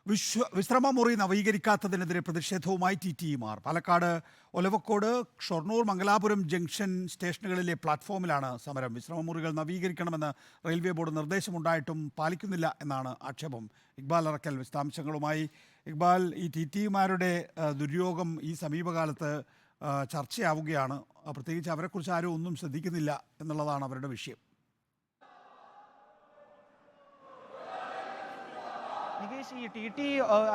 വിശ്രമമുറി നവീകരിക്കാത്തതിനെതിരെ പ്രതിഷേധവുമായി TTEമാർ പാലക്കാട് ഒലവക്കോട് ഷൊർണൂർ മംഗലാപുരം ജംഗ്ഷൻ സ്റ്റേഷനുകളിലെ പ്ലാറ്റ്ഫോമിലാണ് സമരം. വിശ്രമമുറികൾ നവീകരിക്കണമെന്ന് railway board നിർദ്ദേശമുണ്ടായിട്ടും പാലിക്കുന്നില്ല എന്നാണ് ആക്ഷേപം. ഇക്ബാൽ അറക്കൽ വിശദാംശങ്ങളുമായി. ഇക്ബാൽ, ഈ TTEമാരുടെ ദുര്യോഗം ഈ സമീപകാലത്ത് ചർച്ചയാവുകയാണ്. പ്രത്യേകിച്ച് അവരെക്കുറിച്ച് ആരും ഒന്നും ശ്രദ്ധിക്കുന്നില്ല എന്നുള്ളതാണ് അവരുടെ വിഷയം. നികേഷ്, ഈ TT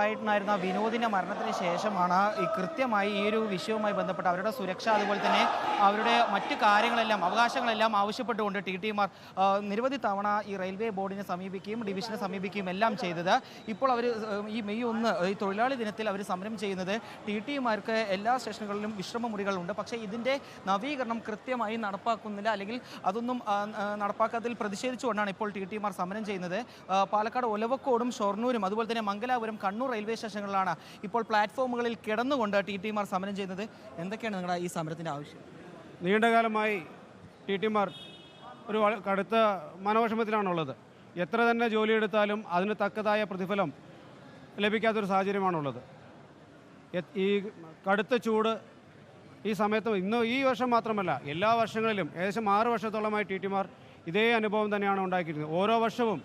ആയിട്ടുണ്ടായിരുന്ന വിനോദിൻ്റെ മരണത്തിന് ശേഷമാണ് കൃത്യമായി ഈ ഒരു വിഷയവുമായി ബന്ധപ്പെട്ട് അവരുടെ സുരക്ഷ, അതുപോലെ തന്നെ അവരുടെ മറ്റു കാര്യങ്ങളെല്ലാം, അവകാശങ്ങളെല്ലാം ആവശ്യപ്പെട്ടുകൊണ്ട് TTമാർ നിരവധി തവണ ഈ റെയിൽവേ ബോർഡിനെ സമീപിക്കുകയും ഡിവിഷനെ സമീപിക്കുകയും എല്ലാം ചെയ്തത്. ഇപ്പോൾ അവർ ഈ മെയ് 1 ഈ തൊഴിലാളി ദിനത്തിൽ അവർ സമരം ചെയ്യുന്നത് TTമാർക്ക് എല്ലാ സ്റ്റേഷനുകളിലും വിശ്രമമുറികളുണ്ട്, പക്ഷേ ഇതിൻ്റെ നവീകരണം കൃത്യമായി നടപ്പാക്കുന്നില്ല, അല്ലെങ്കിൽ അതൊന്നും നടപ്പാക്കാത്തതിൽ പ്രതിഷേധിച്ചുകൊണ്ടാണ് ഇപ്പോൾ TTമാർ സമരം ചെയ്യുന്നത്. പാലക്കാട് ഒലവക്കോടും ഷൊർണൂരും അതുപോലെ തന്നെ മംഗലാപുരം, കണ്ണൂർ റെയിൽവേ സ്റ്റേഷനുകളിലാണ് ഇപ്പോൾ പ്ലാറ്റ്ഫോമുകളിൽ കിടന്നുകൊണ്ട് TTമാർ സമരം ചെയ്യുന്നത്. എന്തൊക്കെയാണ് നിങ്ങളുടെ ഈ സമരത്തിൻ്റെ ആവശ്യം? നീണ്ടകാലമായി TTമാർ ഒരു കടുത്ത മനോവിഷമത്തിലാണുള്ളത്. എത്ര തന്നെ ജോലിയെടുത്താലും അതിന് തക്കതായ പ്രതിഫലം ലഭിക്കാത്തൊരു സാഹചര്യമാണുള്ളത്. ഈ കടുത്ത ചൂട് ഈ സമയത്ത് ഈ വർഷം മാത്രമല്ല, എല്ലാ വർഷങ്ങളിലും ഏകദേശം 6 വർഷത്തോളമായി TTമാർ ഇതേ അനുഭവം തന്നെയാണ് ഉണ്ടാക്കിയിരുന്നത്. ഓരോ വർഷവും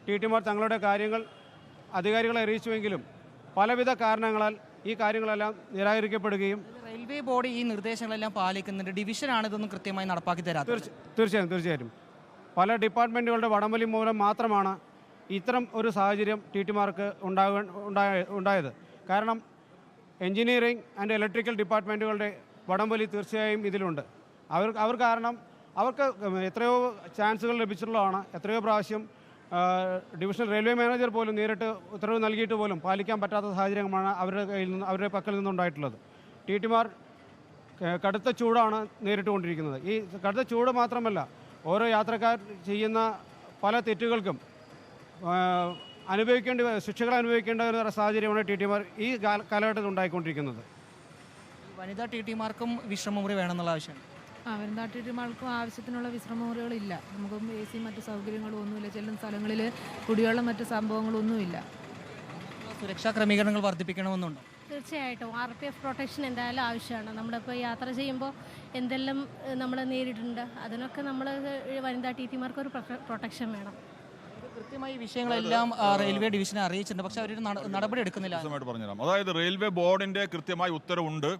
TTമാർ തങ്ങളുടെ കാര്യങ്ങൾ അധികാരികളെ അറിയിച്ചുവെങ്കിലും പലവിധ കാരണങ്ങളാൽ ഈ കാര്യങ്ങളെല്ലാം നിരാകരിക്കപ്പെടുകയും റെയിൽവേ ബോർഡ് ഈ നിർദ്ദേശങ്ങളെല്ലാം പാലിക്കുന്നുണ്ട്, ഡിവിഷനാണ് ഇതൊന്നും കൃത്യമായി നടപ്പാക്കി തരാത്തത്. തീർച്ചയായും പല ഡിപ്പാർട്ട്മെൻറ്റുകളുടെ വടംവലി മൂലം മാത്രമാണ് ഇത്തരം ഒരു സാഹചര്യം TTമാർക്ക് ഉണ്ടായത്. കാരണം എഞ്ചിനീയറിംഗ് ആൻഡ് ഇലക്ട്രിക്കൽ ഡിപ്പാർട്ട്മെൻറ്റുകളുടെ വടംവലി തീർച്ചയായും ഇതിലുണ്ട്. അവർ കാരണം അവർക്ക് എത്രയോ ചാൻസുകൾ ലഭിച്ചിട്ടുള്ളതാണ്. എത്രയോ പ്രാവശ്യം ഡിവിഷണൽ റെയിൽവേ മാനേജർ പോലും നേരിട്ട് ഉത്തരവ് നൽകിയിട്ട് പോലും പാലിക്കാൻ പറ്റാത്ത സാഹചര്യമാണ് അവരുടെ പക്കൽ നിന്നുണ്ടായിട്ടുള്ളത്. TTമാർ കടുത്ത ചൂടാണ് നേരിട്ടുകൊണ്ടിരിക്കുന്നത്. ഈ കടുത്ത ചൂട് മാത്രമല്ല, ഓരോ യാത്രക്കാർ ചെയ്യുന്ന പല തെറ്റുകൾക്കും ശിക്ഷകൾ അനുഭവിക്കേണ്ട ഒരു സാഹചര്യമാണ് TTമാർ ഈ കാലഘട്ടത്തിൽ ഉണ്ടായിക്കൊണ്ടിരിക്കുന്നത്. വനിതാ TTമാർക്കും വിശ്രമമുറി വേണമെന്നുള്ള ആവശ്യമാണ്. വനിതാ TTമാർക്കും ആവശ്യത്തിനുള്ള വിശ്രമമുറികളില്ല. നമുക്കും AC മറ്റു സൗകര്യങ്ങളും ഒന്നുമില്ല. ചെല്ലുന്ന സ്ഥലങ്ങളിൽ കുടിവെള്ളം മറ്റു സംഭവങ്ങളൊന്നുമില്ല. സുരക്ഷാ ക്രമീകരണങ്ങൾ വർദ്ധിപ്പിക്കണമെന്നുണ്ടോ? തീർച്ചയായിട്ടും RPF പ്രൊട്ടക്ഷൻ എന്തായാലും ആവശ്യമാണ്. നമ്മളിപ്പോൾ യാത്ര ചെയ്യുമ്പോൾ എന്തെല്ലാം നമ്മൾ നേരിടുന്നുണ്ട്, അതിനൊക്കെ നമ്മൾ വനിതാ TTമാർക്ക് ഒരു പ്രൊട്ടക്ഷൻ വേണം. കൃത്യമായി വിഷയങ്ങളെല്ലാം റെയിൽവേ ഡിവിഷനെ അറിയിച്ചിട്ടുണ്ട്, പക്ഷേ അവർ നടപടി എടുക്കുന്നില്ല. പറഞ്ഞുതരാം. അതായത് റെയിൽവേ ബോർഡിൻ്റെ കൃത്യമായ ഉത്തരവുണ്ട്.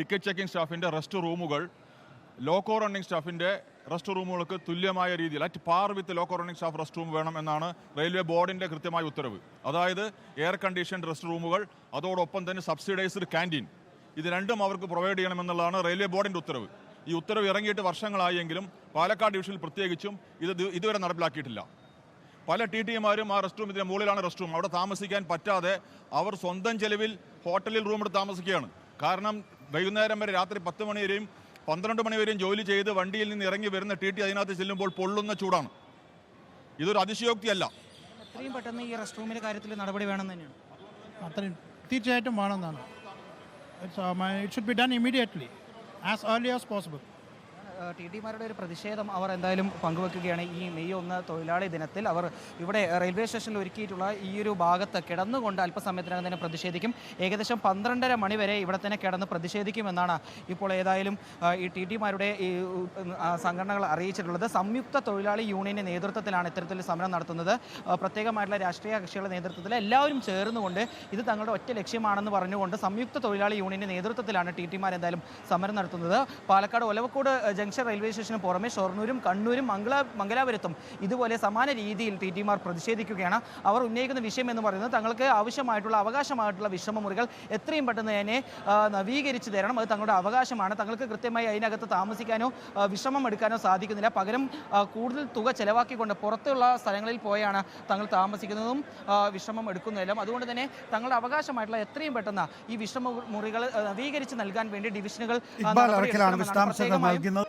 ടിക്കറ്റ് ചെക്കിംഗ് സ്റ്റാഫിൻ്റെ റെസ്റ്റ് റൂമുകൾ ലോക്കോ റണ്ണിംഗ് സ്റ്റാഫിൻ്റെ റെസ്റ്റ് റൂമുകൾക്ക് തുല്യമായ രീതിയിൽ at par with loco running staff rest room വേണം എന്നാണ് റെയിൽവേ ബോർഡിൻ്റെ കൃത്യമായ ഉത്തരവ്. അതായത് എയർ കണ്ടീഷൻഡ് റെസ്റ്റ് റൂമുകൾ, അതോടൊപ്പം തന്നെ സബ്സിഡൈസ്ഡ് ക്യാൻറ്റീൻ, ഇത് രണ്ടും അവർക്ക് പ്രൊവൈഡ് ചെയ്യണമെന്നുള്ളതാണ് റെയിൽവേ ബോർഡിൻ്റെ ഉത്തരവ്. ഈ ഉത്തരവ് ഇറങ്ങിയിട്ട് വർഷങ്ങളായെങ്കിലും പാലക്കാട് ഡിവിഷനിൽ പ്രത്യേകിച്ചും ഇതുവരെ നടപ്പിലാക്കിയിട്ടില്ല. പല TTമാരും ആ റെസ്റ്റ് റൂം, ഇതിൻ്റെ മുകളിലാണ് റെസ്റ്റ് റൂം, അവിടെ താമസിക്കാൻ പറ്റാതെ അവർ സ്വന്തം ചെലവിൽ ഹോട്ടലിൽ റൂമെടുത്ത് താമസിക്കുകയാണ്. കാരണം വൈകുന്നേരം വരെ, രാത്രി 10 മണി വരെയും 12 മണി വരെയും ജോലി ചെയ്ത് വണ്ടിയിൽ നിന്ന് ഇറങ്ങി വരുന്ന TT അതിനകത്ത് ചെല്ലുമ്പോൾ പൊള്ളുന്ന ചൂടാണ്. ഇതൊരു അതിശയോക്തിയല്ല. എത്രയും പെട്ടെന്ന് ഈ റെസ്റ്റ് റൂമിൻ്റെ കാര്യത്തിൽ നടപടി വേണം തന്നെയാണ്. അത്രയും തീർച്ചയായിട്ടും വേണമെന്നാണ്. It should be done immediately, as early as possible. TTമാരുടെ ഒരു പ്രതിഷേധം അവർ എന്തായാലും പങ്കുവെക്കുകയാണ്. ഈ മെയ് 1 തൊഴിലാളി ദിനത്തിൽ അവർ ഇവിടെ റെയിൽവേ സ്റ്റേഷനിൽ ഒരുക്കിയിട്ടുള്ള ഈ ഒരു ഭാഗത്ത് കിടന്നുകൊണ്ട് അല്പസമയത്തിനകം തന്നെ പ്രതിഷേധിക്കും. ഏകദേശം 12:30 മണി വരെ ഇവിടെ തന്നെ കിടന്ന് പ്രതിഷേധിക്കുമെന്നാണ് ഇപ്പോൾ ഏതായാലും ഈ TTമാരുടെ ഈ സംഘടനകൾ അറിയിച്ചിട്ടുള്ളത്. സംയുക്ത തൊഴിലാളി യൂണിയൻ്റെ നേതൃത്വത്തിലാണ് ഇത്തരത്തിൽ സമരം നടത്തുന്നത്. പ്രത്യേകമായിട്ടുള്ള രാഷ്ട്രീയ കക്ഷികളുടെ നേതൃത്വത്തിൽ എല്ലാവരും ചേർന്നുകൊണ്ട് ഇത് തങ്ങളുടെ ഒറ്റ ലക്ഷ്യമാണെന്ന് പറഞ്ഞുകൊണ്ട് സംയുക്ത തൊഴിലാളി യൂണിയൻ്റെ നേതൃത്വത്തിലാണ് TTമാർ എന്തായാലും സമരം നടത്തുന്നത്. പാലക്കാട് ഒലവക്കോട് ജംഗ്ഷൻ റെയിൽവേ സ്റ്റേഷന് പുറമെ ഷൊർണൂരും കണ്ണൂരും മംഗലാപുരത്തും ഇതുപോലെ സമാന രീതിയിൽ TTമാർ പ്രതിഷേധിക്കുകയാണ്. അവർ ഉന്നയിക്കുന്ന വിഷയം എന്ന് പറയുന്നത് തങ്ങൾക്ക് ആവശ്യമായിട്ടുള്ള അവകാശമായിട്ടുള്ള വിശ്രമമുറികൾ എത്രയും പെട്ടെന്ന് തന്നെ നവീകരിച്ച് തരണം. അത് തങ്ങളുടെ അവകാശമാണ്. തങ്ങൾക്ക് കൃത്യമായി അതിനകത്ത് താമസിക്കാനോ വിശ്രമം എടുക്കാനോ സാധിക്കുന്നില്ല. പകരം കൂടുതൽ തുക ചെലവാക്കിക്കൊണ്ട് പുറത്തുള്ള സ്ഥലങ്ങളിൽ പോയാണ് തങ്ങൾ താമസിക്കുന്നതും വിശ്രമം എടുക്കുന്നതെല്ലാം. അതുകൊണ്ട് തന്നെ തങ്ങളുടെ അവകാശമായിട്ടുള്ള എത്രയും പെട്ടെന്ന് ഈ വിശ്രമമുറികൾ നവീകരിച്ച് നൽകാൻ വേണ്ടി ഡിവിഷനുകൾ വിശദാംശങ്ങൾ നൽകുന്നത്.